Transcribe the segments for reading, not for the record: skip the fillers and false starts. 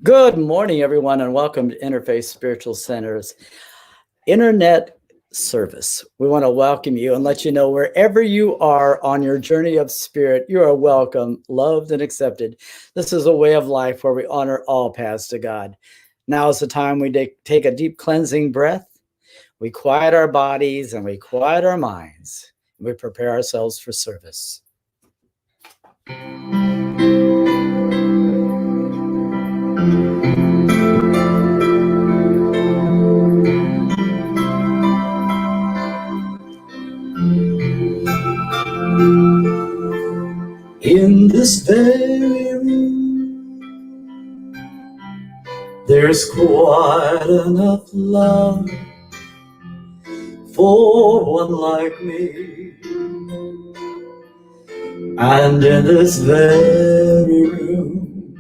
Good morning, everyone, and welcome to Interfaith Spiritual Center's Internet service. We want to welcome you and let you know wherever you are on your journey of spirit, you are welcome, loved, and accepted. This is a way of life where we honor all paths to God. Now is the time we take a deep cleansing breath. We quiet our bodies and we quiet our minds. We prepare ourselves for service. In this very room, there's quite enough love for one like me. And in this very room,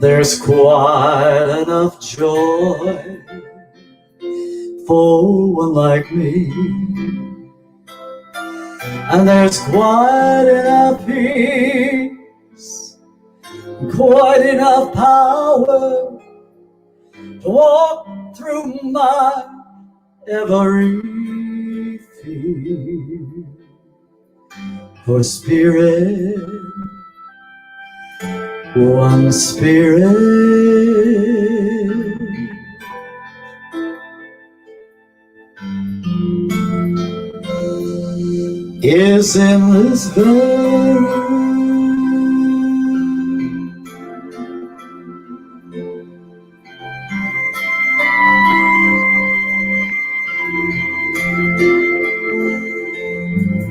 there's quite enough joy for one like me. And there's quite enough peace, quite enough power to walk through my every fear. For spirit, one spirit, is in this very room.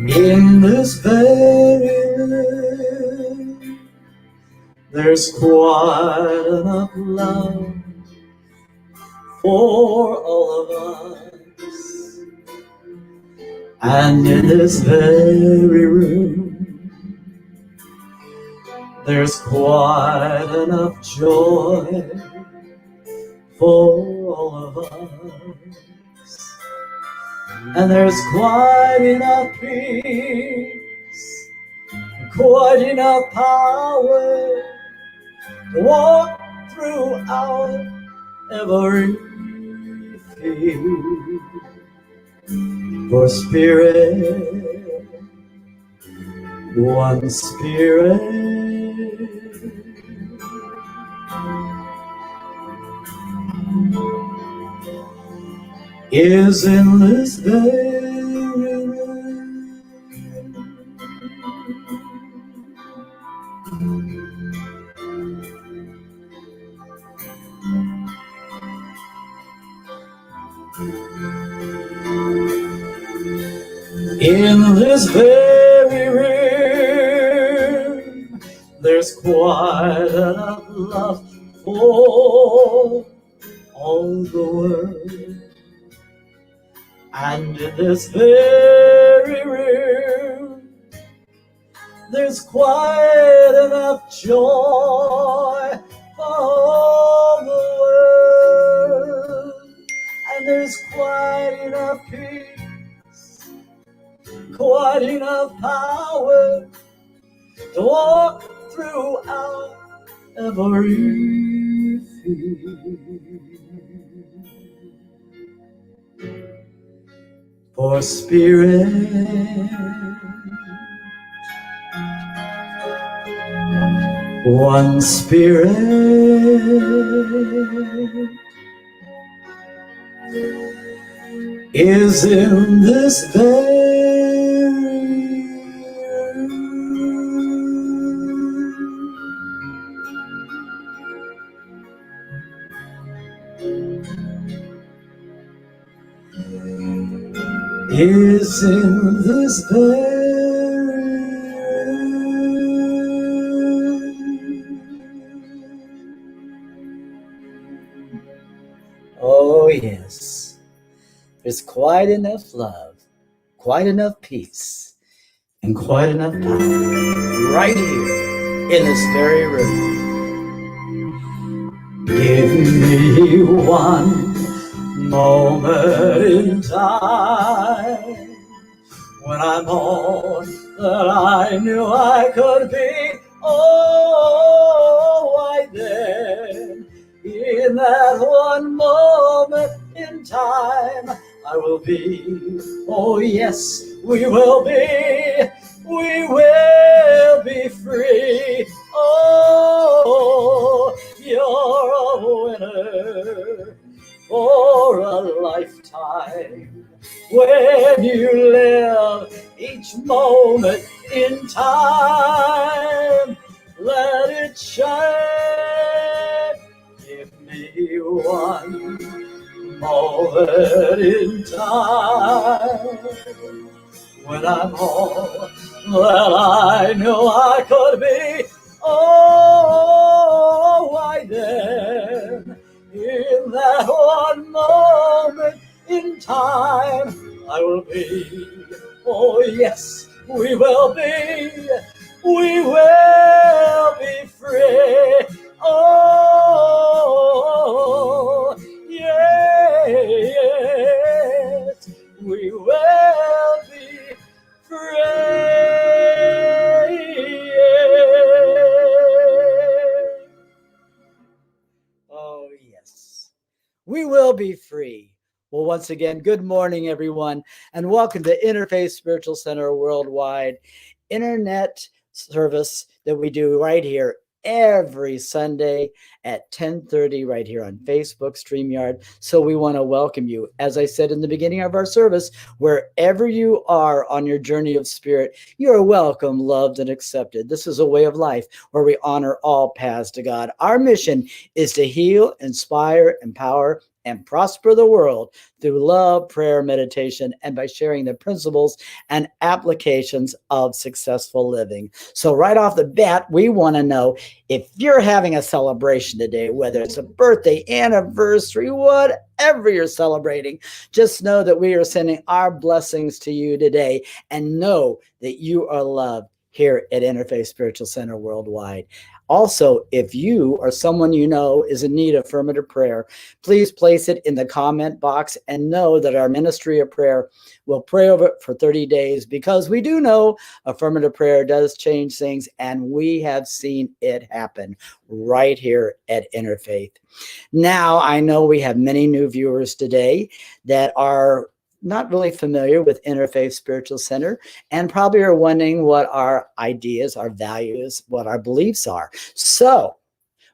In this very room, there's quite enough love for all of us. And in this very room, there's quite enough joy for all of us. And there's quite enough peace, quite enough power to walk through our every fear. For spirit, one spirit, is in this very room. In this very room, there's quite enough love for all the world. And in this very room, there's quite enough joy for all the world. And there's quite enough peace, quite enough power to walk through our every fear. For spirit, one spirit, is in this very room. Is in this very room. Oh yes, there's quite enough love, quite enough peace, and quite enough power right here in this very room. Give me one moment in time when I'm all that I knew I could be. Oh, I In that one moment in time, I will be, oh yes, we will be free. Oh, you're a winner for a lifetime. When you live each moment in time, let it shine. Give me one moment in time when I'm all that I know I could be. Oh, why then, in that one moment in time, I will be, oh yes, we will be free. Oh, yes, we will be free. Oh, yes, we will be free. Well, once again, good morning, everyone, and welcome to Interfaith Spiritual Center Worldwide internet service that we do right here every Sunday at 10:30 right here on Facebook StreamYard. So we want to welcome you. As I said in the beginning of our service, wherever you are on your journey of spirit, you are welcome, loved, and accepted. This is a way of life where we honor all paths to God. Our mission is to heal, inspire, empower, and prosper the world through love, prayer, meditation, and by sharing the principles and applications of successful living. So right off the bat, we want to know if you're having a celebration today, whether it's a birthday, anniversary, whatever you're celebrating, just know that we are sending our blessings to you today and know that you are loved here at Interfaith Spiritual Center Worldwide. Also, if you or someone you know is in need of affirmative prayer, please place it in the comment box and know that our ministry of prayer will pray over it for 30 days because we do know affirmative prayer does change things, and we have seen it happen right here at Interfaith. Now, I know we have many new viewers today that are not really familiar with Interfaith Spiritual Center and probably are wondering what our ideas, our values, what our beliefs are. So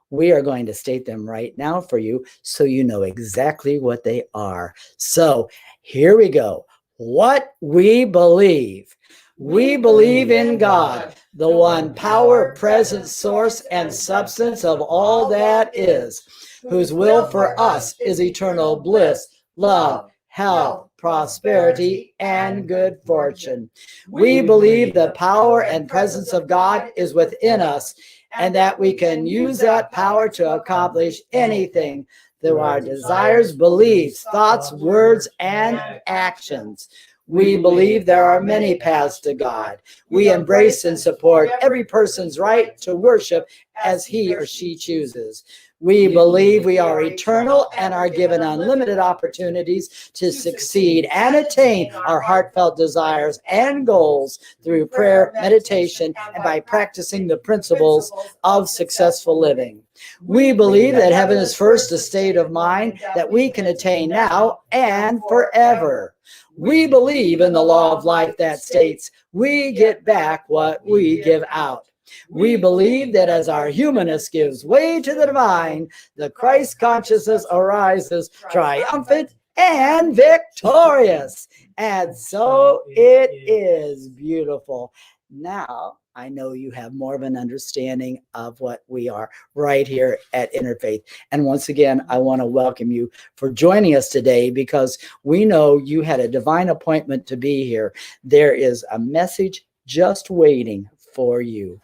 we are going to state them right now for you so you know exactly what they are. So here we go. What we believe. We believe in God, the one power, presence, source, and substance of all that is, whose will for us is eternal bliss, love, health, prosperity, and good fortune. We believe the power and presence of God is within us, and that we can use that power to accomplish anything through our desires, beliefs, thoughts, words, and actions. We believe there are many paths to God. We embrace and support every person's right to worship as he or she chooses. We believe we are eternal and are given unlimited opportunities to succeed and attain our heartfelt desires and goals through prayer, meditation, and by practicing the principles of successful living. We believe that heaven is first a state of mind that we can attain now and forever. We believe in the law of life that states we get back what we give out. We believe that as our humanness gives way to the divine, the Christ consciousness arises triumphant and victorious. And so it is beautiful. Now, I know you have more of an understanding of what we are right here at Interfaith. And once again, I want to welcome you for joining us today because we know you had a divine appointment to be here. There is a message just waiting for you.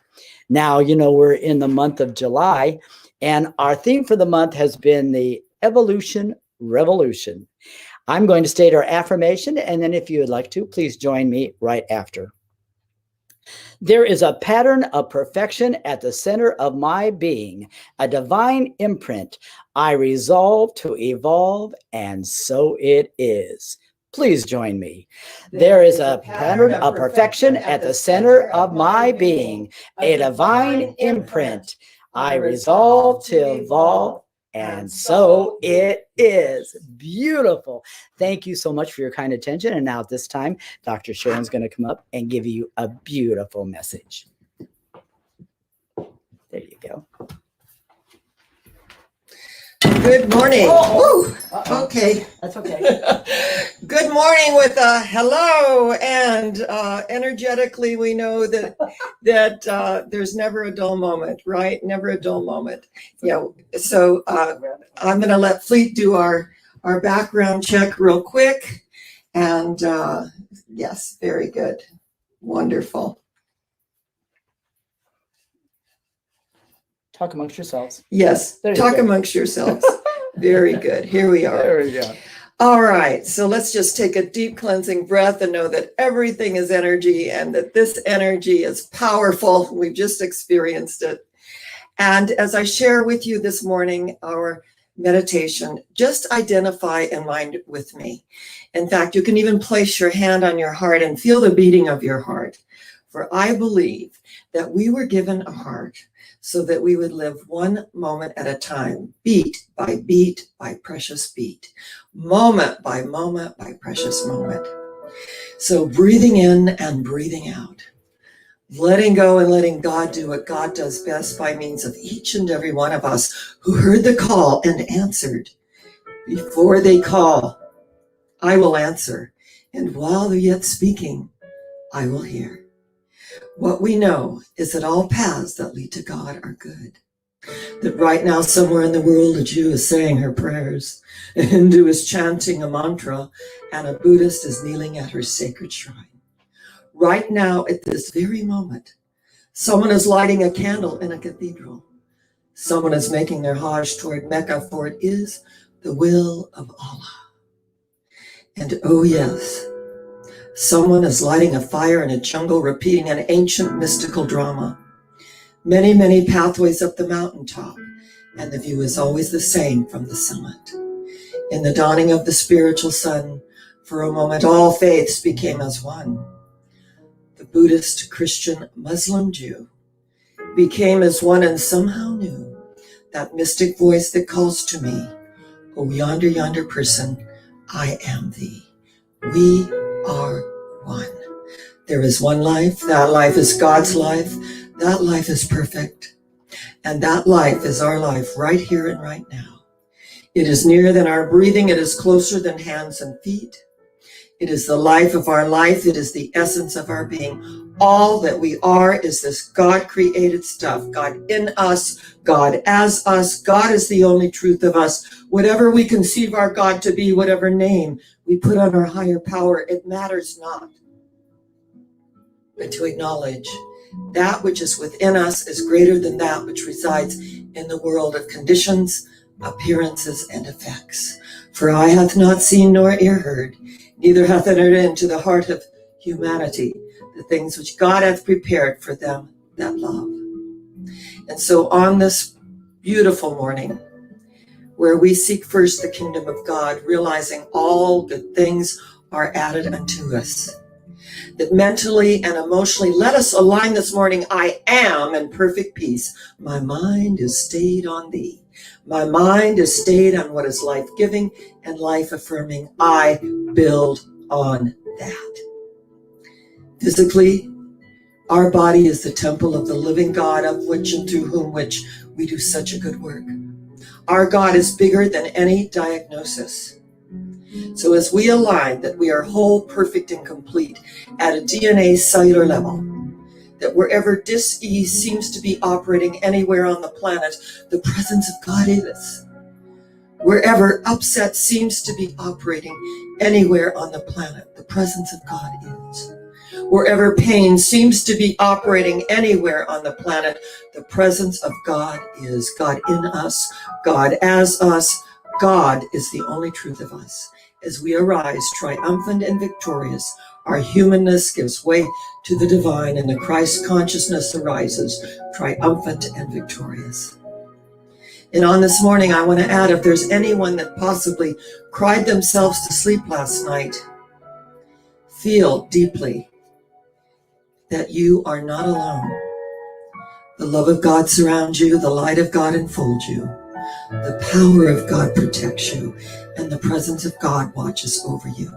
Now, you know, we're in the month of July, and our theme for the month has been the evolution revolution. I'm going to state our affirmation, and then if you would like to, please join me right after. There is a pattern of perfection at the center of my being, a divine imprint. I resolve to evolve, and so it is. Please join me. There is a pattern of perfection at the center of my being, a divine imprint. I resolve to evolve, And so it is. Beautiful. Thank you so much for your kind attention. And now at this time, Dr. Sharon's going to come up and give you a beautiful message. There you go. Good morning. Oh, okay. That's okay. Good morning with a hello, and energetically we know that there's never a dull moment, right? Never a dull moment. Yeah. So I'm going to let Fleet do our background check real quick, and yes, very good, wonderful. Talk amongst yourselves. Yes, talk amongst yourselves. Very good. Here we are. There we go. All right, so let's just take a deep cleansing breath and know that everything is energy and that this energy is powerful. We've just experienced it. And as I share with you this morning, our meditation, just identify and mind with me. In fact, you can even place your hand on your heart and feel the beating of your heart. For I believe that we were given a heart so that we would live one moment at a time, beat by precious beat, moment by precious moment. So breathing in and breathing out, letting go and letting God do what God does best by means of each and every one of us who heard the call and answered. Before they call, I will answer, and while they're yet speaking, I will hear. What we know is that all paths that lead to God are good. That right now, somewhere in the world, a Jew is saying her prayers, a Hindu is chanting a mantra, and a Buddhist is kneeling at her sacred shrine. Right now, at this very moment, someone is lighting a candle in a cathedral. Someone is making their Hajj toward Mecca, for it is the will of Allah. And oh yes, someone is lighting a fire in a jungle, repeating an ancient mystical drama. Many, many pathways up the mountaintop, and the view is always the same from the summit. In the dawning of the spiritual sun, for a moment all faiths became as one. The Buddhist, Christian, Muslim, Jew became as one and somehow knew that mystic voice that calls to me, "Oh, yonder, yonder person, I am thee." We are one. There is one life. That life is God's life. That life is perfect. And that life is our life right here and right now. It is nearer than our breathing. It is closer than hands and feet. It is the life of our life. It is the essence of our being. All that we are is this God-created stuff. God in us, God as us. God is the only truth of us. Whatever we conceive our God to be, whatever name we put on our higher power, it matters not. But to acknowledge that which is within us is greater than that which resides in the world of conditions, appearances, and effects. For eye hath not seen nor ear heard, neither hath entered into the heart of humanity the things which God hath prepared for them that love. And so on this beautiful morning, where we seek first the kingdom of God, realizing all good things are added unto us, that mentally and emotionally, let us align this morning. I am in perfect peace. My mind is stayed on thee. My mind is stayed on what is life-giving and life-affirming. I build on that. Physically, our body is the temple of the living God, of which and through whom which we do such a good work. Our God is bigger than any diagnosis. So as we align that we are whole, perfect, and complete at a DNA cellular level, that wherever dis-ease seems to be operating anywhere on the planet, the presence of God is. Wherever upset seems to be operating anywhere on the planet, the presence of God is. Wherever pain seems to be operating anywhere on the planet, the presence of God is. God in us, God as us. God is the only truth of us. As we arise triumphant and victorious, our humanness gives way to the divine, and the Christ consciousness arises triumphant and victorious. And on this morning, I want to add, if there's anyone that possibly cried themselves to sleep last night, feel deeply that you are not alone. The love of God surrounds you, the light of God enfolds you. The power of God protects you, and the presence of God watches over you.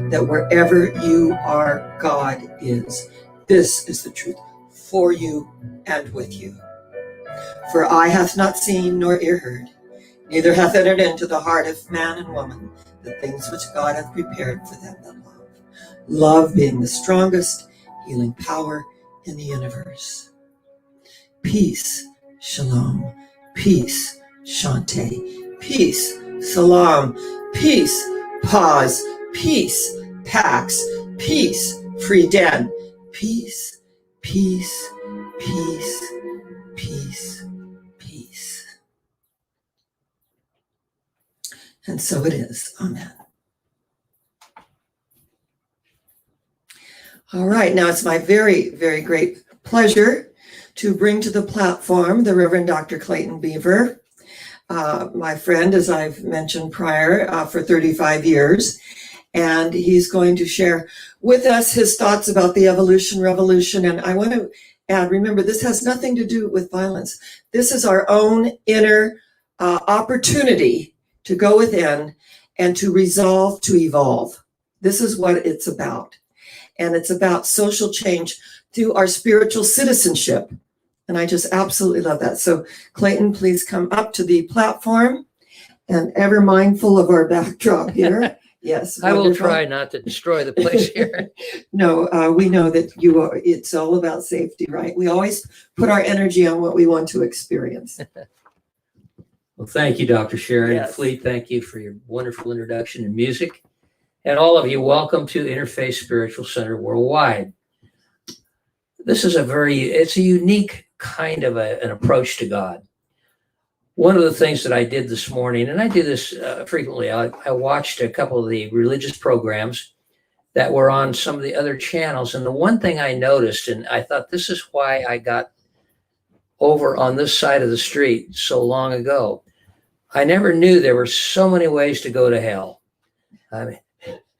That wherever you are, God is. This is the truth for you and with you. For eye hath not seen nor ear heard, neither hath entered into the heart of man and woman the things which God hath prepared for them that love. Love being the strongest healing power in the universe. Peace, shalom. Peace, shante. Peace, salam. Peace, pause. Peace, pax. Peace, free den. Peace, peace, peace, peace, peace. And so it is. Amen. All right, now it's my very, very great pleasure to bring to the platform the Reverend Dr. Clayton Beaver, my friend, as I've mentioned prior, for 35 years. And he's going to share with us his thoughts about the evolution revolution. And I want to add, remember, this has nothing to do with violence. This is our own inner opportunity to go within and to resolve to evolve. This is what it's about. And it's about social change through our spiritual citizenship. And I just absolutely love that. So Clayton, please come up to the platform, and ever mindful of our backdrop here. Yes. I will try not to destroy the place here. No, we know that you are, it's all about safety, right? We always put our energy on what we want to experience. Well, thank you, Dr. Sharon. Yes. Fleet, thank you for your wonderful introduction and music. And all of you, welcome to Interfaith Spiritual Center Worldwide. This is it's a unique kind of an approach to God. One of the things that I did this morning, and I do this frequently, I watched a couple of the religious programs that were on some of the other channels. And the one thing I noticed, and I thought this is why I got over on this side of the street so long ago, I never knew there were so many ways to go to hell. I mean,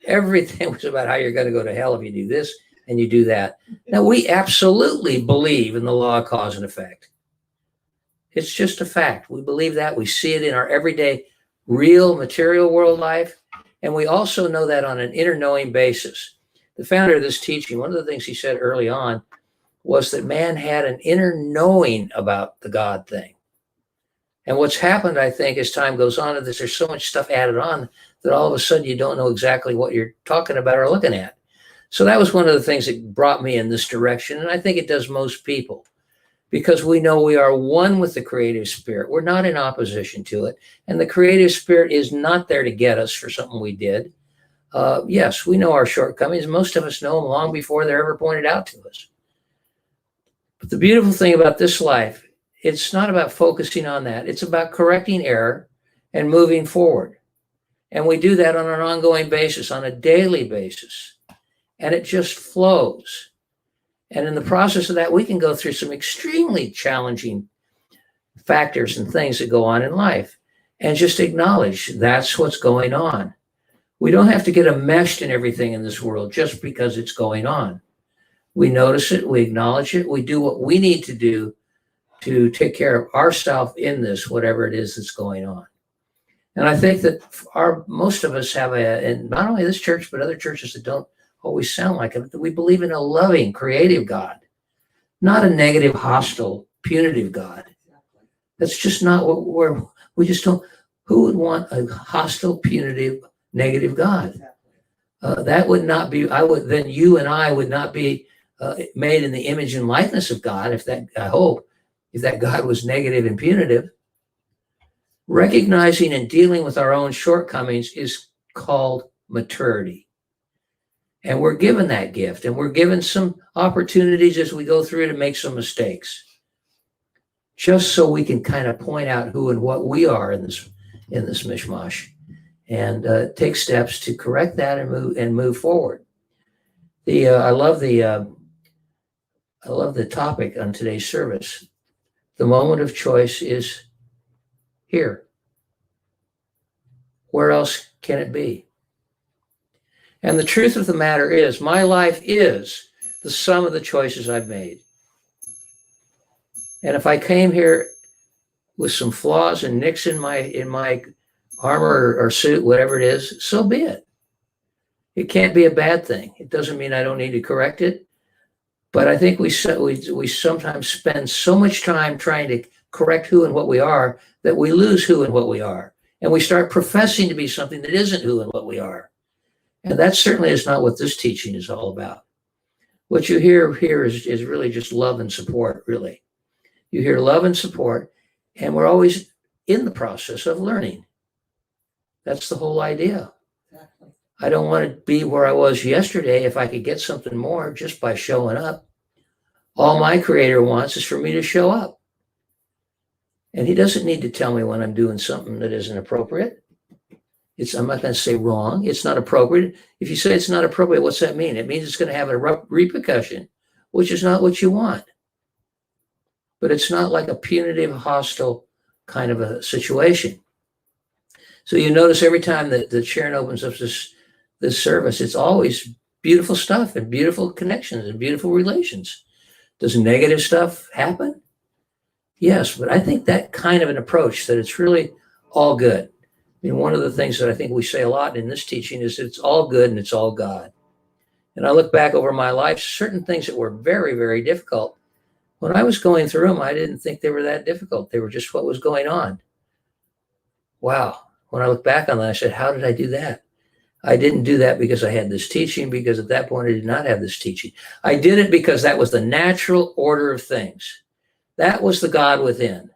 everything was about how you're going to go to hell if you do this and you do that. Now, we absolutely believe in the law of cause and effect. It's just a fact. We believe that. We see it in our everyday, real material world life. And we also know that on an inner knowing basis. The founder of this teaching, one of the things he said early on was that man had an inner knowing about the God thing. And what's happened, I think, as time goes on, is there's so much stuff added on that all of a sudden you don't know exactly what you're talking about or looking at. So that was one of the things that brought me in this direction. And I think it does most people, because we know we are one with the creative spirit. We're not in opposition to it. And the creative spirit is not there to get us for something we did. Yes, we know our shortcomings. Most of us know them long before they're ever pointed out to us. But the beautiful thing about this life, it's not about focusing on that. It's about correcting error and moving forward. And we do that on an ongoing basis, on a daily basis. And it just flows. And in the process of that, we can go through some extremely challenging factors and things that go on in life and just acknowledge that's what's going on. We don't have to get enmeshed in everything in this world just because it's going on. We notice it, we acknowledge it, we do what we need to do to take care of ourselves in this, whatever it is that's going on. And I think that most of us have and not only this church, but other churches that don't always sound like it, that we believe in a loving, creative God, not a negative, hostile, punitive God. That's just not what we just don't. Who would want a hostile, punitive, negative God? That would not be, then you and I would not be made in the image and likeness of God, if that God was negative and punitive. Recognizing and dealing with our own shortcomings is called maturity. And we're given that gift, and we're given some opportunities as we go through to make some mistakes, just so we can kind of point out who and what we are in this mishmash, and take steps to correct that and move forward. I love the topic on today's service. The moment of choice is here. Where else can it be? And the truth of the matter is, my life is the sum of the choices I've made. And if I came here with some flaws and nicks in my armor or suit, whatever it is, so be it. It can't be a bad thing. It doesn't mean I don't need to correct it. But I think we sometimes spend so much time trying to correct who and what we are that we lose who and what we are. And we start professing to be something that isn't who and what we are. And that certainly is not what this teaching is all about. What you hear here is really just love and support, really. You hear love and support, and we're always in the process of learning. That's the whole idea. Exactly. I don't want to be where I was yesterday if I could get something more just by showing up. All my Creator wants is for me to show up. And He doesn't need to tell me when I'm doing something that isn't appropriate. I'm not going to say wrong. It's not appropriate. If you say it's not appropriate, what's that mean? It means it's going to have a repercussion, which is not what you want. But it's not like a punitive, hostile kind of a situation. So you notice every time that Sharon opens up this service, it's always beautiful stuff and beautiful connections and beautiful relations. Does negative stuff happen? Yes, but I think that kind of an approach, that it's really all good. I mean, one of the things that I think we say a lot in this teaching is it's all good and it's all God. And I look back over my life, certain things that were very, very difficult. When I was going through them, I didn't think they were that difficult. They were just what was going on. Wow. When I look back on that, I said, how did I do that? I didn't do that because I had this teaching, because at that point I did not have this teaching. I did it because that was the natural order of things. That was the God within.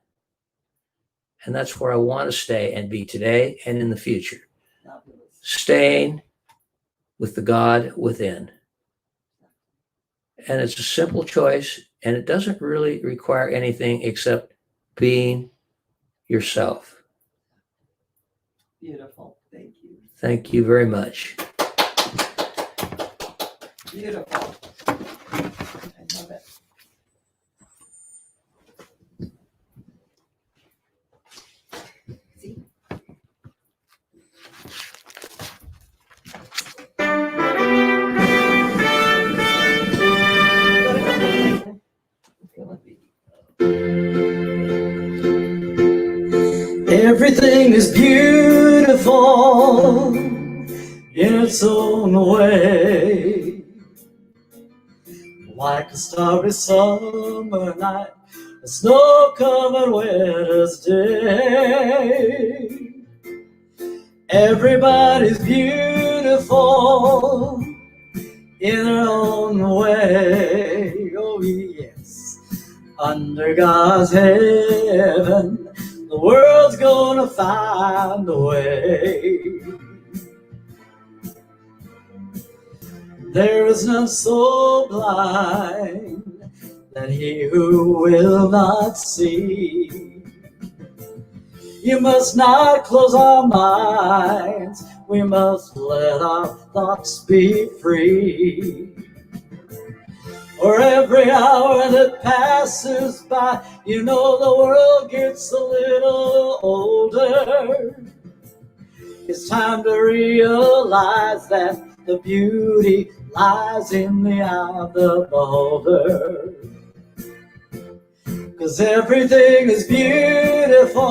And that's where I want to stay and be today and in the future. Staying with the God within. And it's a simple choice, and it doesn't really require anything except being yourself. Beautiful. Thank you. Thank you very much. Beautiful. I love it. See? Everything is beautiful in its own way, like a starry summer night, a snow-covered winter's day. Everybody's beautiful in their own way. Oh yes, under God's heaven, the world's gonna find a way. There is none so blind that he who will not see. You must not close our minds, we must let our thoughts be free. For every hour that passes by, you know the world gets a little older. It's time to realize that the beauty lies in the eye of the beholder. 'Cause everything is beautiful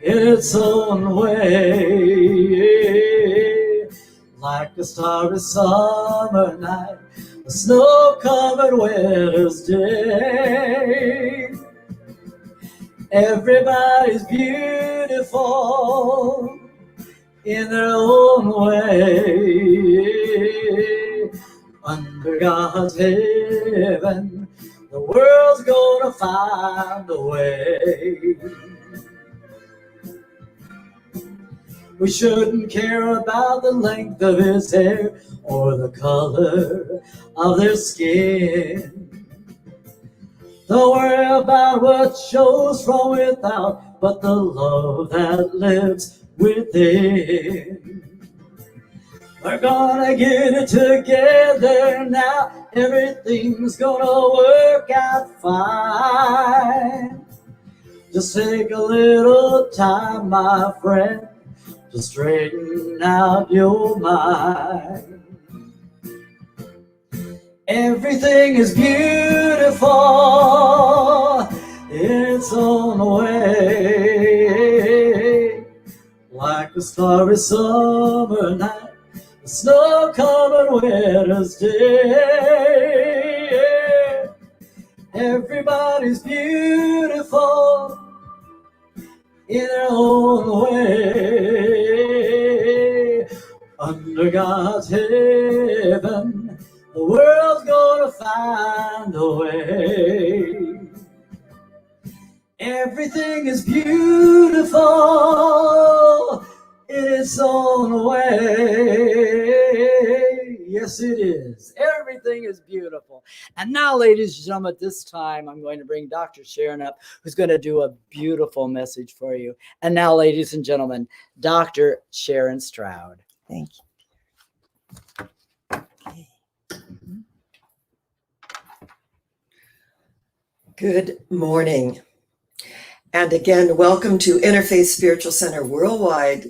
in its own way, like a starry summer night, a snow-covered winter's day. Everybody's beautiful in their own way. Under God's heaven, the world's gonna find a way. We shouldn't care about the length of his hair or the color of their skin. Don't worry about what shows from without, but the love that lives within. We're gonna get it together now. Everything's gonna work out fine. Just take a little time, my friend, to straighten out your mind. Everything is beautiful in its its own way. Like a starry summer night, a snow-covered winter's day. Everybody's beautiful in their own way. Under God's heaven, the world's gonna find a way. Everything is beautiful in its own way. Yes, it is. Everything is beautiful. And now, ladies and gentlemen, at this time, I'm going to bring Dr. Sharon up, who's going to do a beautiful message for you. And now, ladies and gentlemen, Dr. Sharon Stroud. Thank you. Okay. Good morning. And again, welcome to Interfaith Spiritual Center Worldwide,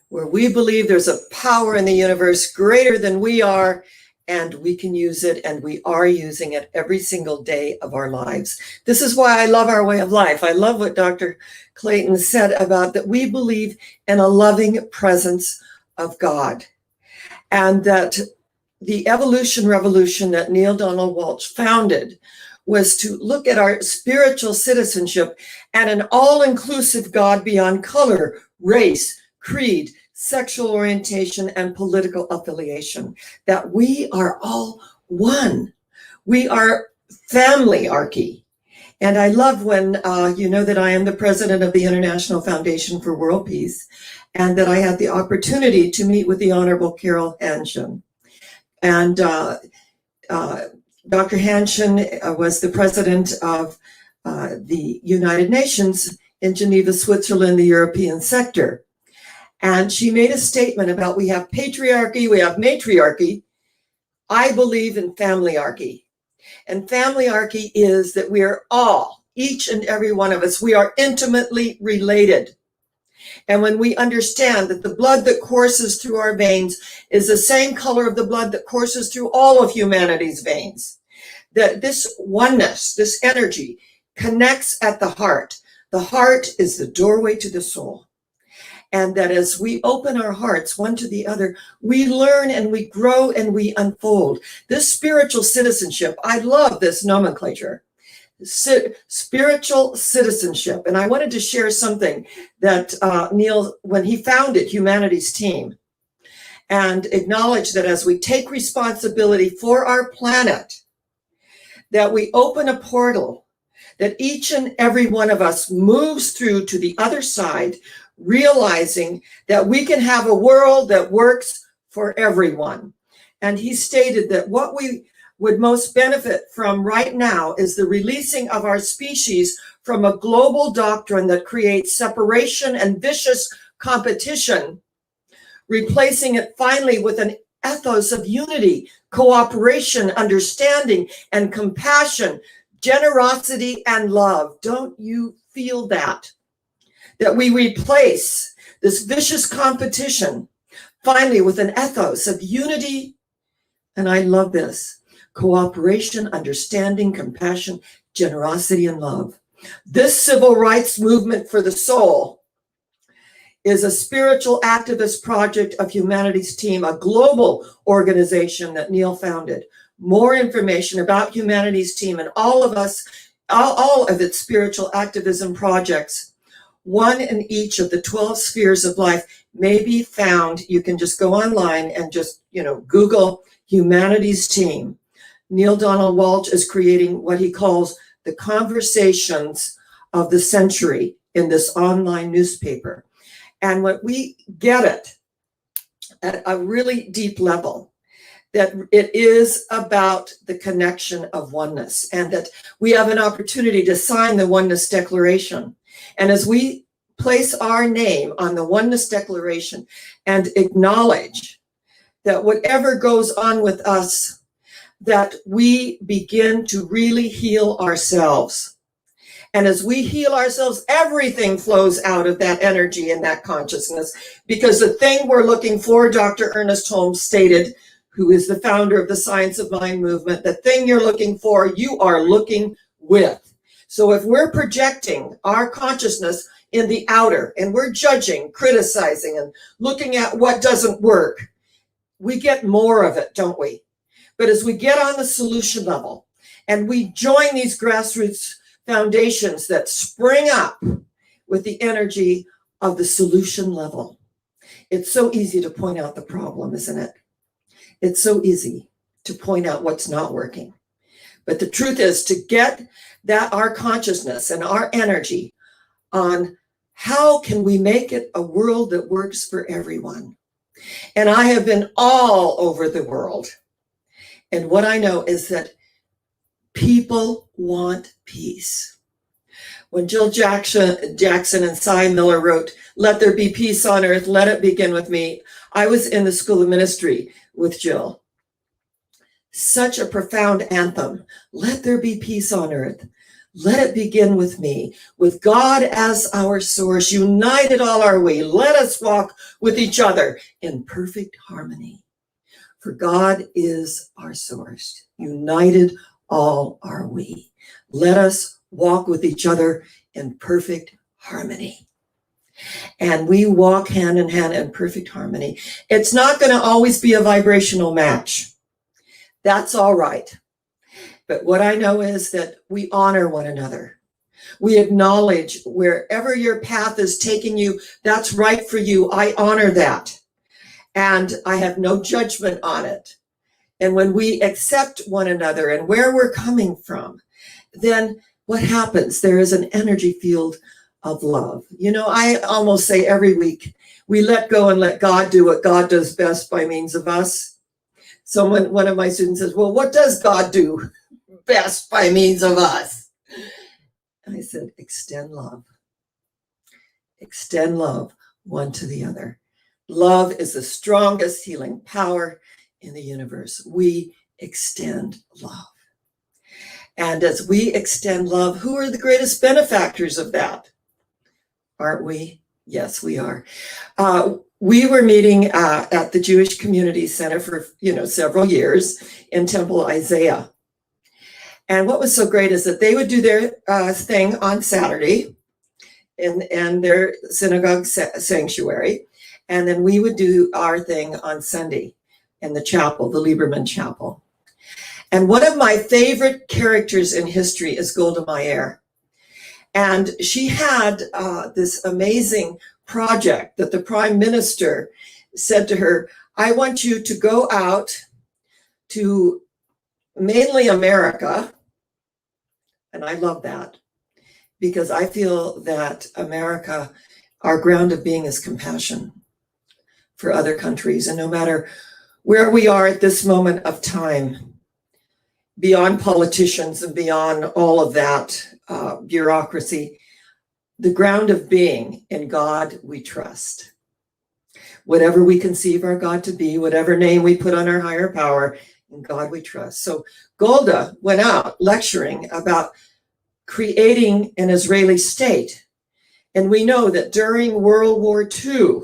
where we believe there's a power in the universe greater than we are, and we can use it, and we are using it every single day of our lives. This is why I love our way of life. I love what Dr. Clayton said about that we believe in a loving presence of God, and that the evolution revolution that Neale Donald Walsch founded was to look at our spiritual citizenship and an all-inclusive God beyond color, race, creed, sexual orientation, and political affiliation, that we are all one. We are family-archy. And I love when you know that I am the president of the International Foundation for World Peace, and that I had the opportunity to meet with the Honorable Carol Hanshin. And Dr. Hanshin was the president of the United Nations in Geneva, Switzerland, the European sector. And she made a statement about we have patriarchy, we have matriarchy. I believe in familyarchy. And familyarchy is that we are all, each and every one of us, we are intimately related. And when we understand that the blood that courses through our veins is the same color of the blood that courses through all of humanity's veins, that this oneness, this energy connects at the heart. The heart is the doorway to the soul. And that as we open our hearts one to the other, we learn and we grow and we unfold. This spiritual citizenship, I love this nomenclature. Spiritual citizenship. And I wanted to share something that Neale, when he founded Humanity's Team, and acknowledge that as we take responsibility for our planet, that we open a portal, that each and every one of us moves through to the other side, realizing that we can have a world that works for everyone. And he stated that what we would most benefit from right now is the releasing of our species from a global doctrine that creates separation and vicious competition, replacing it finally with an ethos of unity, cooperation, understanding, and compassion, generosity, and love. Don't you feel that? That we replace this vicious competition finally with an ethos of unity, and I love this, cooperation, understanding, compassion, generosity, and love. This civil rights movement for the soul is a spiritual activist project of Humanity's Team, a global organization that Neale founded. More information about Humanity's Team and all of us, all of its spiritual activism projects, one in each of the 12 spheres of life, may be found. You can just go online and just, Google Humanity's Team. Neale Donald Walsch is creating what he calls the conversations of the century in this online newspaper. And when we get it at a really deep level, that it is about the connection of oneness, and that we have an opportunity to sign the Oneness Declaration. And as we place our name on the Oneness Declaration and acknowledge that whatever goes on with us, that we begin to really heal ourselves. And as we heal ourselves, everything flows out of that energy and that consciousness, because the thing we're looking for, Dr. Ernest Holmes stated, who is the founder of the Science of Mind movement, the thing you're looking for, you are looking with. So if we're projecting our consciousness in the outer and we're judging, criticizing, and looking at what doesn't work, we get more of it, don't we? But as we get on the solution level and we join these grassroots foundations that spring up with the energy of the solution level, it's so easy to point out the problem, isn't it? It's so easy to point out what's not working. But the truth is to get that our consciousness and our energy on how can we make it a world that works for everyone. And I have been all over the world. And what I know is that people want peace. When Jill Jackson and Cy Miller wrote, "Let there be peace on earth, let it begin with me," I was in the School of Ministry with Jill. Such a profound anthem. Let there be peace on earth. Let it begin with me, with God as our source, united all our way. Let us walk with each other in perfect harmony. For God is our source, united all are we. Let us walk with each other in perfect harmony. And we walk hand in hand in perfect harmony. It's not going to always be a vibrational match. That's all right. But what I know is that we honor one another. We acknowledge wherever your path is taking you, that's right for you. I honor that. And I have no judgment on it. And when we accept one another and where we're coming from, then what happens? There is an energy field of love. You know, I almost say every week, we let go and let God do what God does best by means of us. So one of my students says, well, what does God do best by means of us? And I said, extend love. Extend love one to the other. Love is the strongest healing power in the universe. We extend love. And as we extend love, who are the greatest benefactors of that? Aren't we? Yes, we are. We were meeting at the Jewish Community Center for several years in Temple Isaiah. And what was so great is that they would do their thing on Saturday in their synagogue sanctuary. And then we would do our thing on Sunday in the chapel, the Lieberman Chapel. And one of my favorite characters in history is Golda Meir. And she had this amazing project that the prime minister said to her, I want you to go out to mainly America. And I love that because I feel that America, our ground of being is compassion for other countries. And no matter where we are at this moment of time, beyond politicians and beyond all of that bureaucracy, the ground of being in God we trust. Whatever we conceive our God to be, whatever name we put on our higher power, in God we trust. So Golda went out lecturing about creating an Israeli state. And we know that during World War II,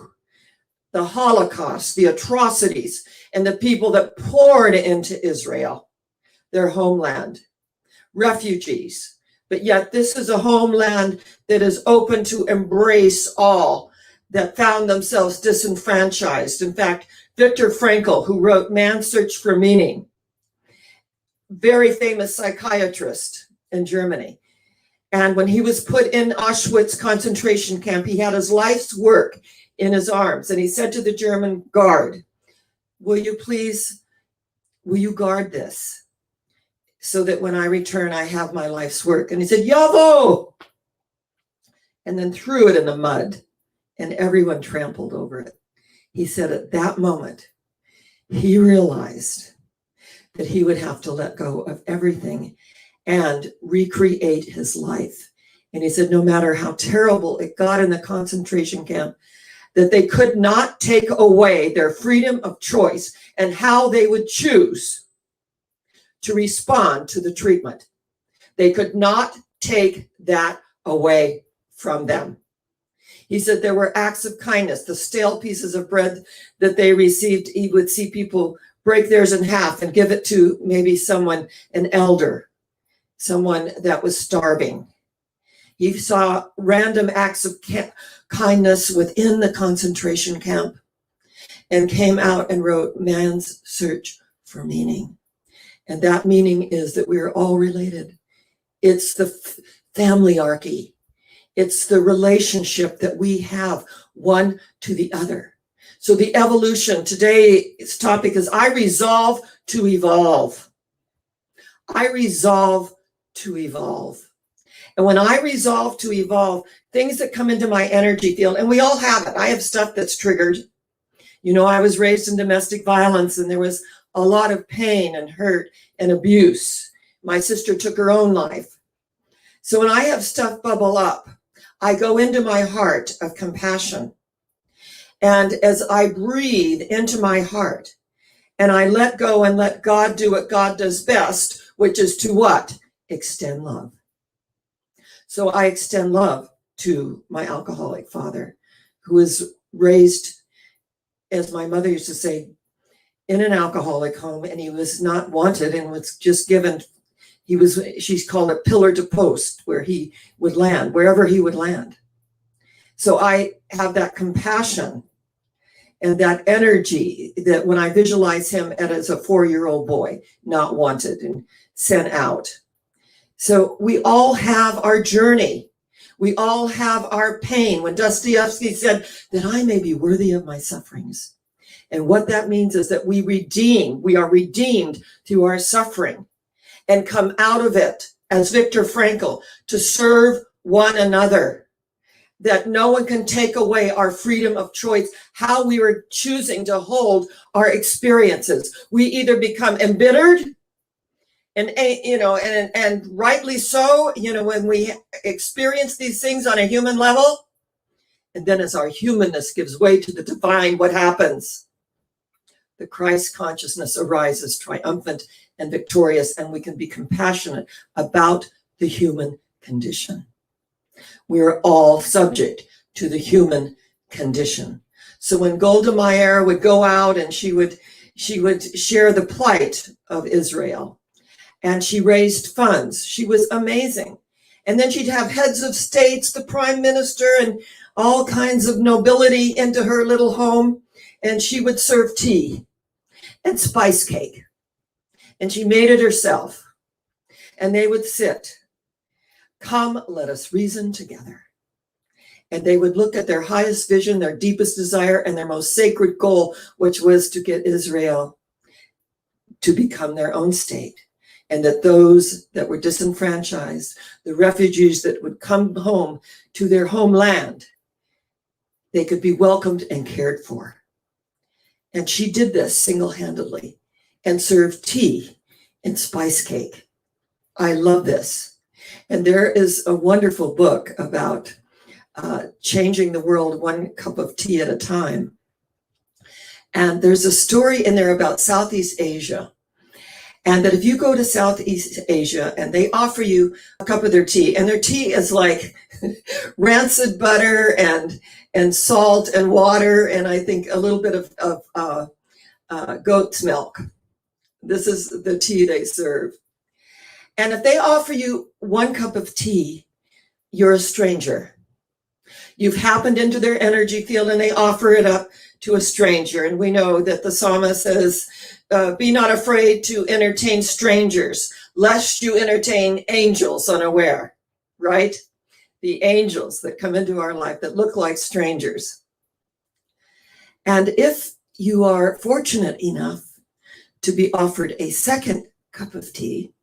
the Holocaust, the atrocities, and the people that poured into Israel, their homeland, refugees. But yet this is a homeland that is open to embrace all that found themselves disenfranchised. In fact, Viktor Frankl, who wrote Man's Search for Meaning, very famous psychiatrist in Germany. And when he was put in Auschwitz concentration camp, he had his life's work in his arms. And he said to the German guard, will you guard this so that when I return, I have my life's work? And he said, Yavo! And then threw it in the mud and everyone trampled over it. He said at that moment, he realized that he would have to let go of everything and recreate his life. And he said, no matter how terrible it got in the concentration camp, that they could not take away their freedom of choice and how they would choose to respond to the treatment. They could not take that away from them. He said there were acts of kindness, the stale pieces of bread that they received, he would see people break theirs in half and give it to maybe someone, an elder, someone that was starving. He saw random acts of kindness within the concentration camp and came out and wrote Man's Search for Meaning. And that meaning is that we are all related. It's the familyarchy. It's the relationship that we have one to the other. So the evolution, today's topic is I resolve to evolve. I resolve to evolve. And when I resolve to evolve, things that come into my energy field, and we all have it. I have stuff that's triggered. You know, I was raised in domestic violence, and there was a lot of pain and hurt and abuse. My sister took her own life. So when I have stuff bubble up, I go into my heart of compassion. And as I breathe into my heart, and I let go and let God do what God does best, which is to what? Extend love. So I extend love to my alcoholic father, who was raised, as my mother used to say, in an alcoholic home, and he was not wanted and was just given, she's called it pillar to post, where he would land, wherever he would land. So I have that compassion and that energy that when I visualize him as a 4-year-old boy, not wanted and sent out. So we all have our journey. We all have our pain. When Dostoevsky said that I may be worthy of my sufferings. And what that means is that we are redeemed through our suffering and come out of it, as Viktor Frankl, to serve one another. That no one can take away our freedom of choice, how we were choosing to hold our experiences. We either become embittered, and rightly so, when we experience these things on a human level, and then as our humanness gives way to the divine, what happens? The Christ consciousness arises triumphant and victorious, and we can be compassionate about the human condition. We are all subject to the human condition. So when Golda Meir would go out and she would share the plight of Israel, and she raised funds, she was amazing. And then she'd have heads of states, the prime minister, and all kinds of nobility into her little home, and she would serve tea and spice cake. And she made it herself. And they would sit. Come, let us reason together. And they would look at their highest vision, their deepest desire, and their most sacred goal, which was to get Israel to become their own state. And that those that were disenfranchised, the refugees that would come home to their homeland, they could be welcomed and cared for. And she did this single-handedly and served tea and spice cake. I love this. And there is a wonderful book about changing the world one cup of tea at a time. And there's a story in there about Southeast Asia. And that if you go to Southeast Asia and they offer you a cup of their tea, and their tea is like rancid butter and salt and water, and I think a little bit of goat's milk. This is the tea they serve. And if they offer you one cup of tea, you're a stranger. You've happened into their energy field and they offer it up to a stranger. And we know that the psalmist says, be not afraid to entertain strangers, lest you entertain angels unaware, right? The angels that come into our life that look like strangers. And if you are fortunate enough to be offered a second cup of tea,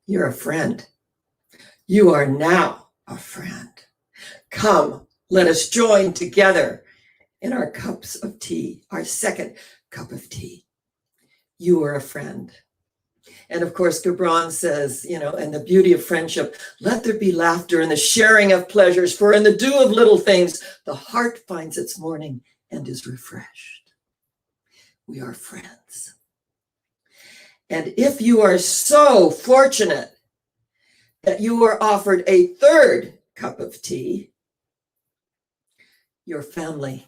you're a friend. You are now a friend. Come, let us join together in our cups of tea, our second cup of tea. You are a friend. And of course, Gibran says, and the beauty of friendship, let there be laughter and the sharing of pleasures, for in the dew of little things, the heart finds its morning and is refreshed. We are friends. And if you are so fortunate that you are offered a third cup of tea, your family.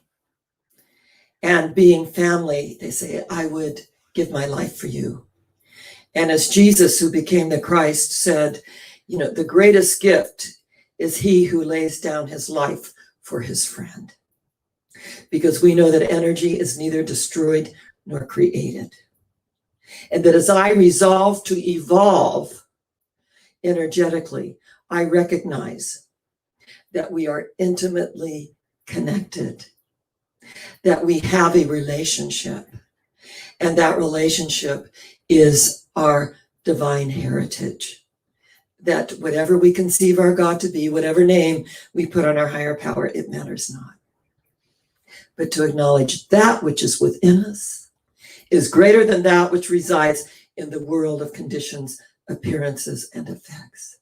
And being family, they say, I would give my life for you. And as Jesus, who became the Christ, said, the greatest gift is he who lays down his life for his friend. Because we know that energy is neither destroyed nor created. And that as I resolve to evolve energetically, I recognize that we are intimately connected, that we have a relationship, and that relationship is our divine heritage. That whatever we conceive our God to be, whatever name we put on our higher power, it matters not. But to acknowledge that which is within us is greater than that which resides in the world of conditions, appearances, and effects.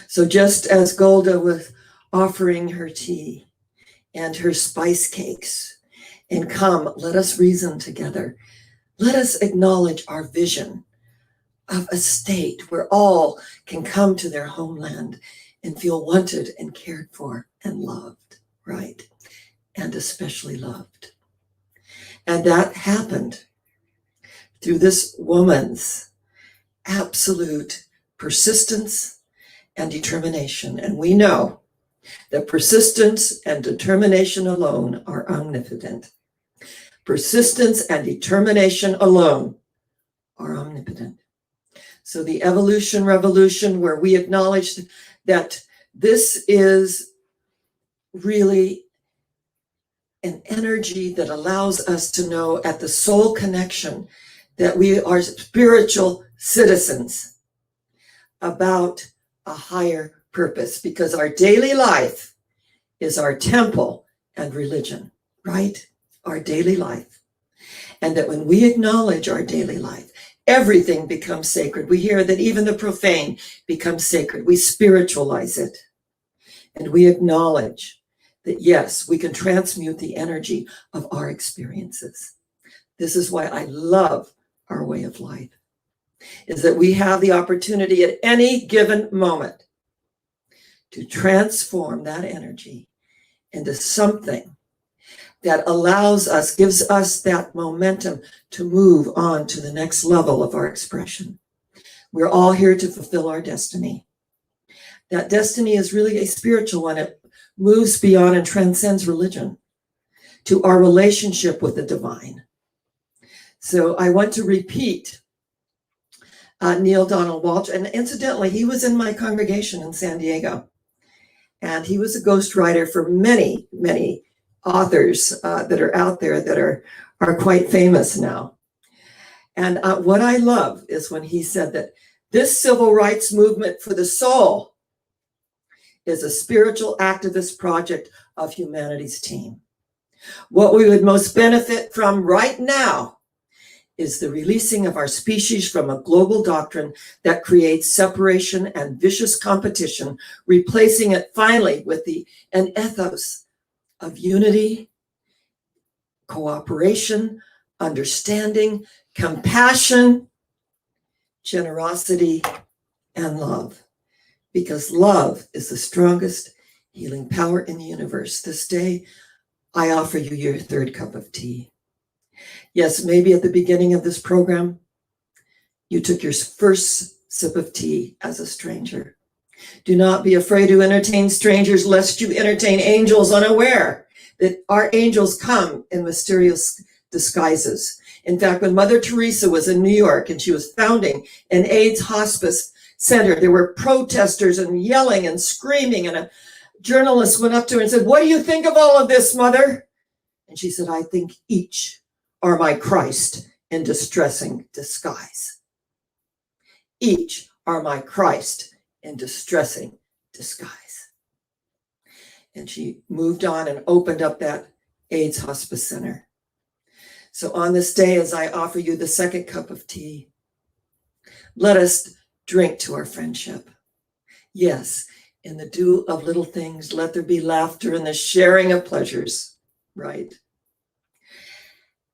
So just as Golda was offering her tea and her spice cakes, and come, let us reason together. Let us acknowledge our vision of a state where all can come to their homeland and feel wanted and cared for and loved, right? And especially loved. And that happened through this woman's absolute persistence and determination. And we know that persistence and determination alone are omnipotent. Persistence and determination alone are omnipotent. So the evolution revolution, where we acknowledge that this is really an energy that allows us to know at the soul connection that we are spiritual citizens about a higher purpose, because our daily life is our temple and religion, right? Our daily life. And that when we acknowledge our daily life, everything becomes sacred. We hear that even the profane becomes sacred. We spiritualize it. And we acknowledge that, yes, we can transmute the energy of our experiences. This is why I love our way of life, is that we have the opportunity at any given moment to transform that energy into something that allows us, gives us that momentum to move on to the next level of our expression. We're all here to fulfill our destiny. That destiny is really a spiritual one. It moves beyond and transcends religion to our relationship with the divine. So I want to repeat Neil Donald Walsh, and incidentally, he was in my congregation in San Diego, and he was a ghostwriter for many, many authors that are out there that are quite famous now. And what I love is when he said that this civil rights movement for the soul is a spiritual activist project of humanity's team. What we would most benefit from right now is the releasing of our species from a global doctrine that creates separation and vicious competition, replacing it finally with an ethos of unity, cooperation, understanding, compassion, generosity, and love. Because love is the strongest healing power in the universe. This day, I offer you your third cup of tea. Yes, maybe at the beginning of this program, you took your first sip of tea as a stranger. Do not be afraid to entertain strangers, lest you entertain angels unaware that our angels come in mysterious disguises. In fact, when Mother Teresa was in New York and she was founding an AIDS hospice center, there were protesters and yelling and screaming, and a journalist went up to her and said, "What do you think of all of this, Mother?" And she said, "I think each are my Christ in distressing disguise. Each are my Christ in distressing disguise." And she moved on and opened up that AIDS hospice center. So on this day, as I offer you the second cup of tea, let us drink to our friendship. Yes, in the dew of little things, let there be laughter and the sharing of pleasures, right?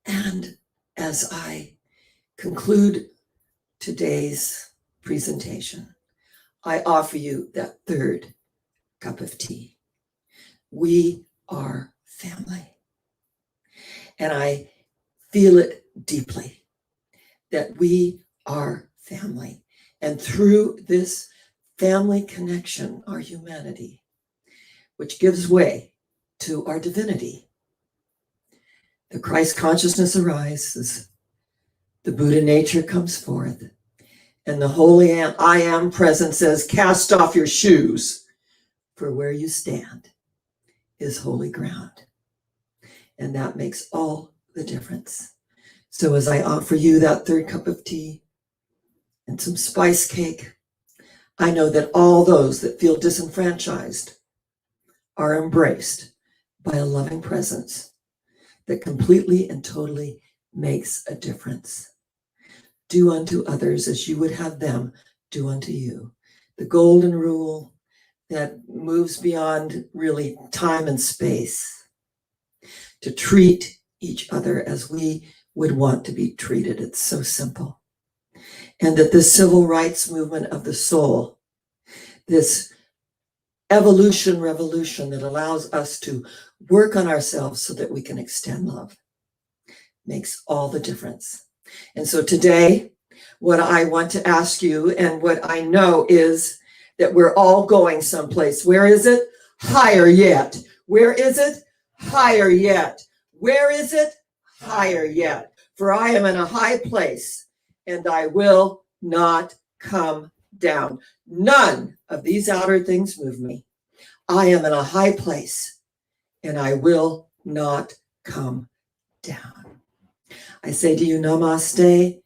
And as I conclude today's presentation, I offer you that third cup of tea. We are family. And I feel it deeply that we are family. And through this family connection, our humanity, which gives way to our divinity. The Christ consciousness arises, the Buddha nature comes forth, and the holy I am present says, cast off your shoes, for where you stand is holy ground. And that makes all the difference. So as I offer you that third cup of tea and some spice cake, I know that all those that feel disenfranchised are embraced by a loving presence that completely and totally makes a difference. Do unto others as you would have them do unto you. The golden rule that moves beyond really time and space, to treat each other as we would want to be treated. It's so simple. And that this civil rights movement of the soul, this evolution revolution that allows us to work on ourselves so that we can extend love, makes all the difference. And so today, what I want to ask you, and what I know, is that we're all going someplace. Where is it? Higher yet. Where is it? Higher yet. Where is it? Higher yet. For I am in a high place, and I will not come down. None of these outer things move me. I am in a high place, and I will not come down. I say to you, namaste.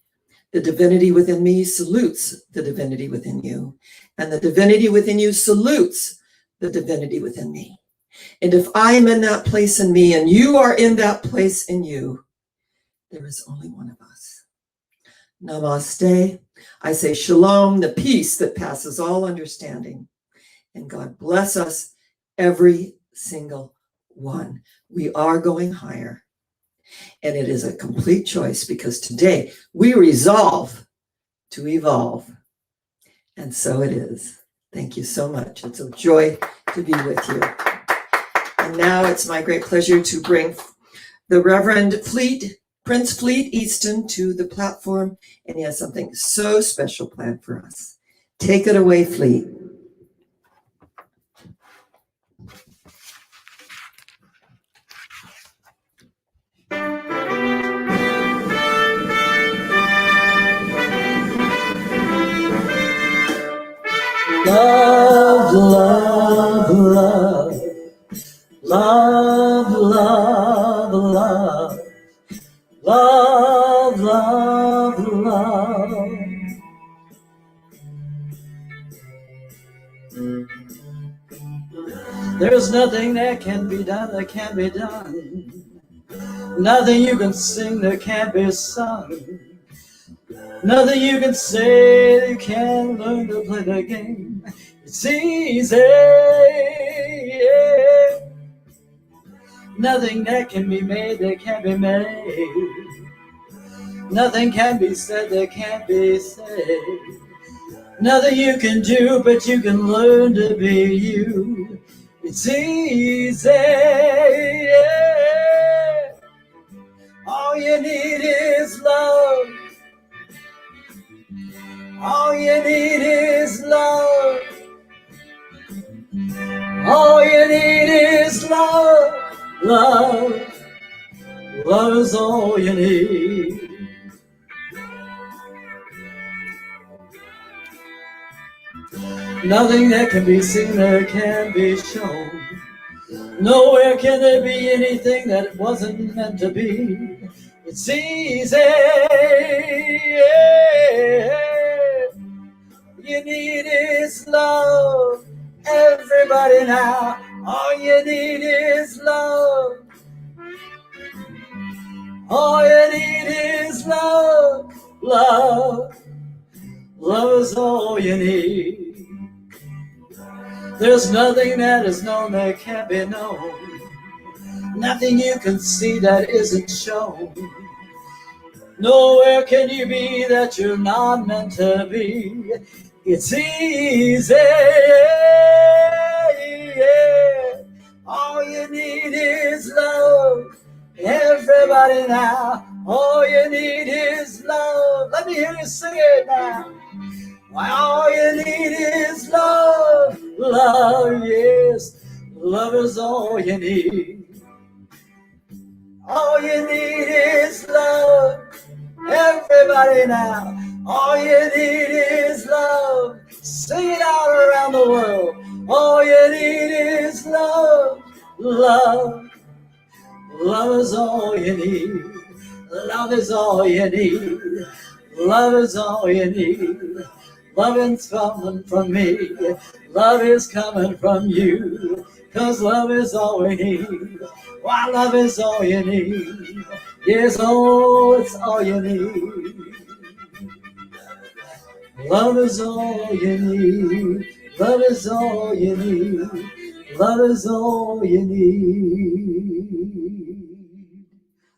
The divinity within me salutes the divinity within you, and the divinity within you salutes the divinity within me. And if I am in that place in me, and you are in that place in you, there is only one of us. Namaste. I say shalom, the peace that passes all understanding. And God bless us, every single one. We are going higher. And it is a complete choice, because today we resolve to evolve. And so it is. Thank you so much. It's a joy to be with you. And now it's my great pleasure to bring the Reverend Prince Fleet Easton to the platform. And he has something so special planned for us. Take it away, Fleet. Love, love, love, love, love, love, love, love, love. There's nothing that can be done that can't be done. Nothing you can sing that can't be sung. Nothing you can say that you can't learn to play the game. It's easy. Yeah. Nothing that can be made that can't be made. Nothing can be said that can't be said. Nothing you can do, but you can learn to be you. It's easy. Yeah. All you need is love. All you need is love. All you need is love. Love. Love is all you need. Nothing that can be seen that can be shown. Nowhere can there be anything that wasn't meant to be. It's easy. Yeah. You need is love. Everybody now, all you need is love. All you need is love. Love. Love is all you need. There's nothing that is known that can't be known. Nothing you can see that isn't shown. Nowhere can you be that you're not meant to be. It's easy. Yeah. All you need is love. Everybody now, all you need is love. Let me hear you sing it now. All you need is love, love, yes. Love is all you need. All you need is love. Everybody now, all you need is love. Sing it out around the world. All you need is love, love. Love is all you need. Love is all you need. Love is all you need. Love is coming from me. Love is coming from you. 'Cause love is all we need. Why, love is all you need. Yes, oh, it's all you need. Love is all you need. Love is all you need. Love is all you need.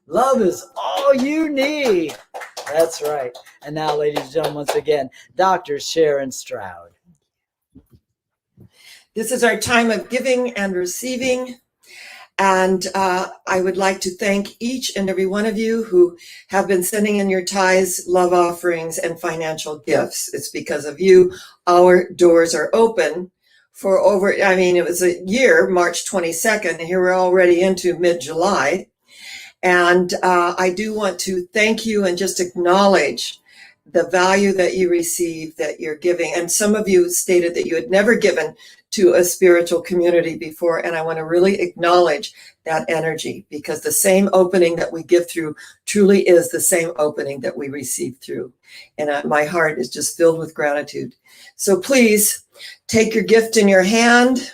Love is all you need. That's right. And now, ladies and gentlemen, once again, Dr. Sharon Stroud. This is our time of giving and receiving. And I would like to thank each and every one of you who have been sending in your tithes, love offerings, and financial gifts. It's because of you our doors are open for it was a year, March 22nd, and here we're already into mid-July. And I do want to thank you and just acknowledge the value that you receive, that you're giving. And some of you stated that you had never given to a spiritual community before. And I want to really acknowledge that energy, because the same opening that we give through truly is the same opening that we receive through. And my heart is just filled with gratitude. So please take your gift in your hand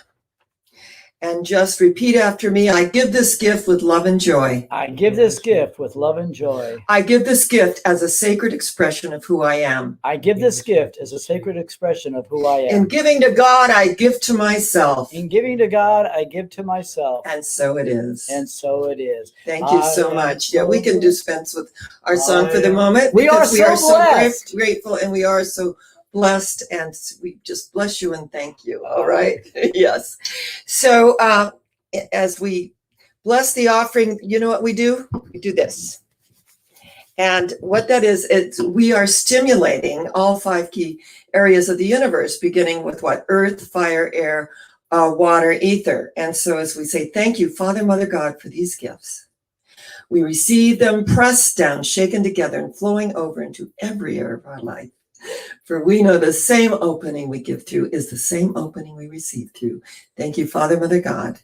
and just repeat after me. I give this gift with love and joy. I give this gift with love and joy. I give this gift as a sacred expression of who I am. I give this gift as a sacred expression of who I am. In giving to God, I give to myself. In giving to God, I give to myself. And so it is. And so it is. Thank you so much. Yeah, we can dispense with our song for the moment. We are so blessed. Grateful, and we are so blessed, and we just bless you and thank you. All right. Yes. So as we bless the offering, you know what we do? We do this. And what that is, we are stimulating all 5 key areas of the universe, beginning with what? Earth, fire, air, water, ether. And so as we say, thank you, Father, Mother, God, for these gifts. We receive them pressed down, shaken together, and flowing over into every area of our life. For we know the same opening we give through is the same opening we receive through. Thank you, Father, Mother, God.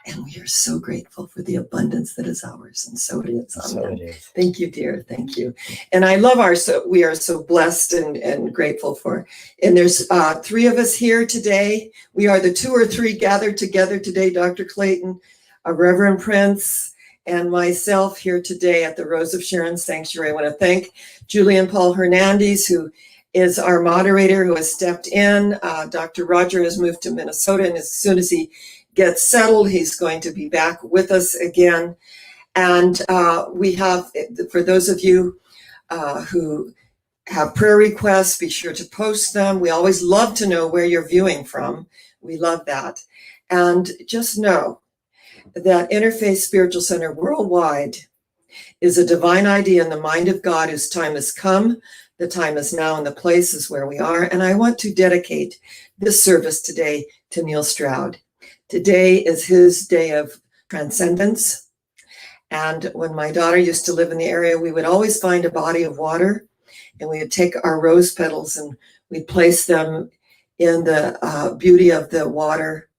And we are so grateful for the abundance that is ours. And so it is. So it is. Thank you, dear. Thank you. And I love we are so blessed and grateful for. And there's 3 of us here today. We are the 2 or 3 gathered together today. Dr. Clayton, Reverend Prince, and myself here today at the Rose of Sharon Sanctuary. I want to thank Julian Paul Hernandez, who is our moderator, who has stepped in. Dr. Roger has moved to Minnesota, and as soon as he gets settled, he's going to be back with us again. And we have, for those of you who have prayer requests, be sure to post them. We always love to know where you're viewing from. We love that. And just know that Interfaith Spiritual Center Worldwide is a divine idea in the mind of God whose time has come. The time is now, and the place is where we are. And I want to dedicate this service today to Neil Stroud. Today is his day of transcendence. And when my daughter used to live in the area, we would always find a body of water, and we would take our rose petals and we'd place them in the beauty of the water,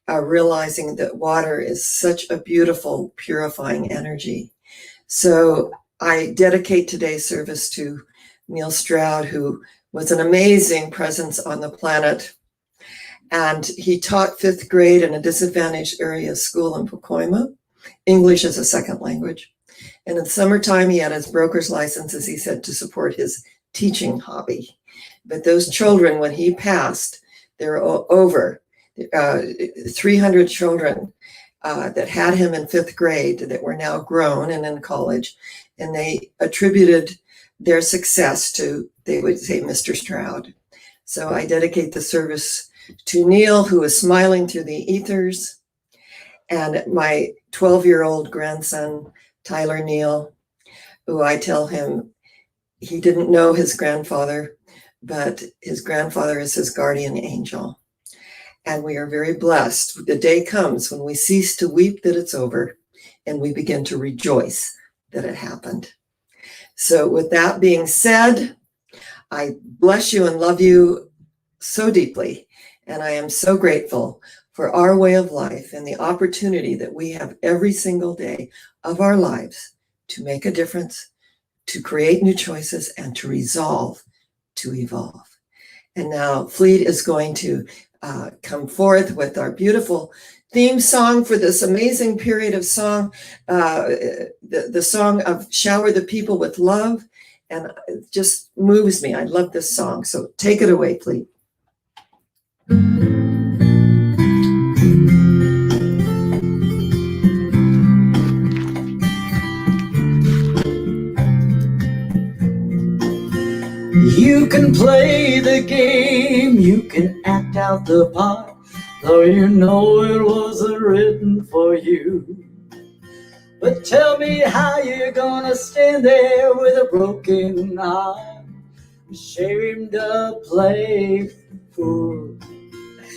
realizing that water is such a beautiful, purifying energy. So I dedicate today's service to Neil Stroud, who was an amazing presence on the planet. And he taught 5th grade in a disadvantaged area school in Pacoima, English as a second language. And in the summertime, he had his broker's license, as he said, to support his teaching hobby. But those children, when he passed, there were over 300 children that had him in 5th grade that were now grown and in college. And they attributed their success to, they would say, Mr. Stroud. So I dedicate the service to Neil, who is smiling through the ethers, and my 12-year-old grandson, Tyler Neal, who I tell him he didn't know his grandfather, but his grandfather is his guardian angel. And we are very blessed. The day comes when we cease to weep that it's over, and we begin to rejoice that it happened. So with that being said, I bless you and love you so deeply. And I am so grateful for our way of life and the opportunity that we have every single day of our lives to make a difference, to create new choices, and to resolve to evolve. And now Fleet is going to come forth with our beautiful theme song for this amazing period of song, the song of Shower the People with Love. And it just moves me. I love this song. So take it away, Fleet. You can play the game, you can act out the part, though you know it wasn't written for you. But tell me how you're gonna stand there with a broken heart, ashamed to play fool.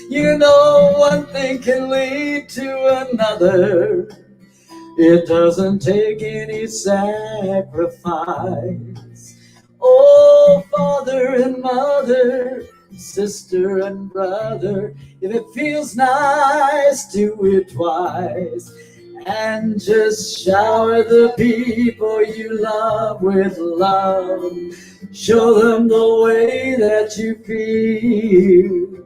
You know one thing can lead to another. It doesn't take any sacrifice. Oh, father and mother, sister and brother, if it feels nice, do it twice. And just shower the people you love with love. Show them the way that you feel.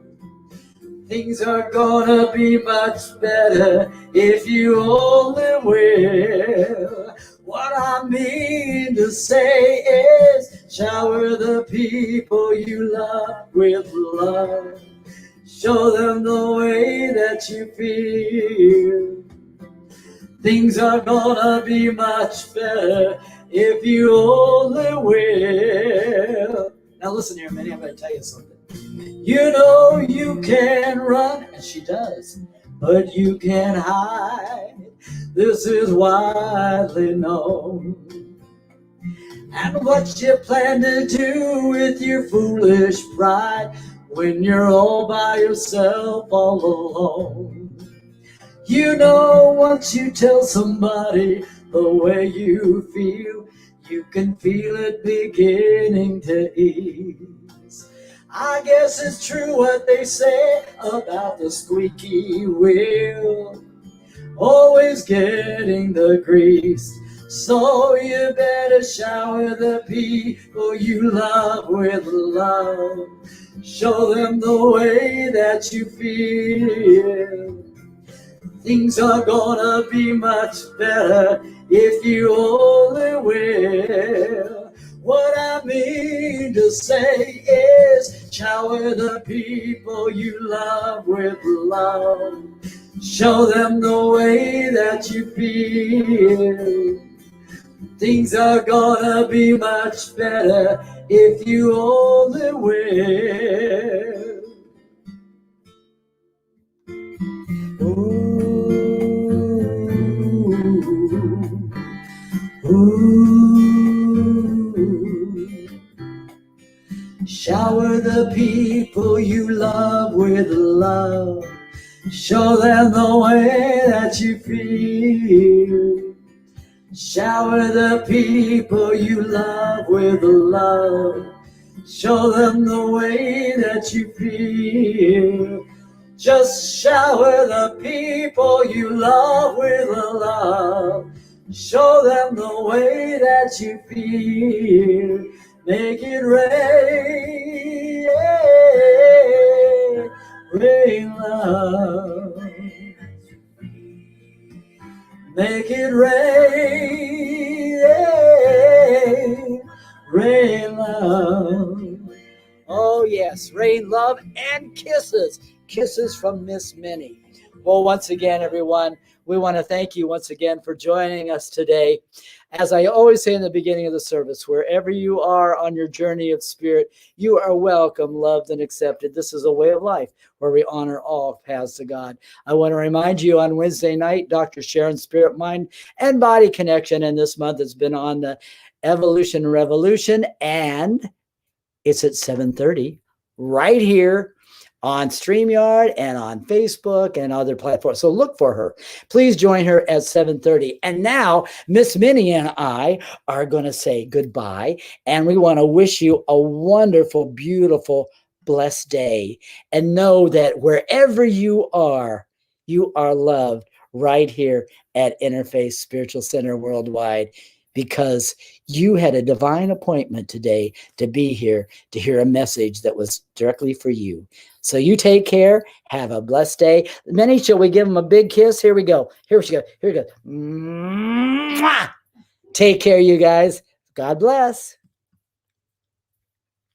Things are gonna be much better if you only will. What I mean to say is, shower the people you love with love. Show them the way that you feel. Things are gonna be much better if you only will. Now listen here, Minnie, I'm gonna tell you something. You know you can run, and she does, but you can't hide. This is widely known. And what you plan to do with your foolish pride when you're all by yourself, all alone. You know once you tell somebody the way you feel, you can feel it beginning to ease. I guess it's true what they say about the squeaky wheel, always getting the grease. So you better shower the people you love with love. Show them the way that you feel. Things are gonna be much better if you only will. What I mean to say is, shower the people you love with love. Show them the way that you feel. Things are gonna be much better if you only will. Shower the people you love with love. Show them the way that you feel. Shower the people you love with love. Show them the way that you feel. Just shower the people you love with love. Show them the way that you feel. Make it rain, rain love. Make it rain, rain love. Oh yes, rain love and kisses. Kisses from Miss Minnie. Well, once again, everyone, we want to thank you once again for joining us today. As I always say in the beginning of the service, wherever you are on your journey of spirit, you are welcome, loved, and accepted. This is a way of life where we honor all paths to God. I want to remind you on Wednesday night, Dr. Sharon's Spirit, Mind, and Body Connection. And this month has been on the Evolution Revolution and It's at 7:30 right here on StreamYard and on Facebook and other platforms. So look for her. Please join her at 7:30. And now Miss Minnie and I are going to say goodbye. And we want to wish you a wonderful, beautiful, blessed day. And know that wherever you are loved right here at Interfaith Spiritual Center Worldwide, because you had a divine appointment today to be here to hear a message that was directly for you. So you take care. Have a blessed day. Minnie, shall we give them a big kiss? Here we go. Here we go. Here we go. Mwah! Take care, you guys. God bless.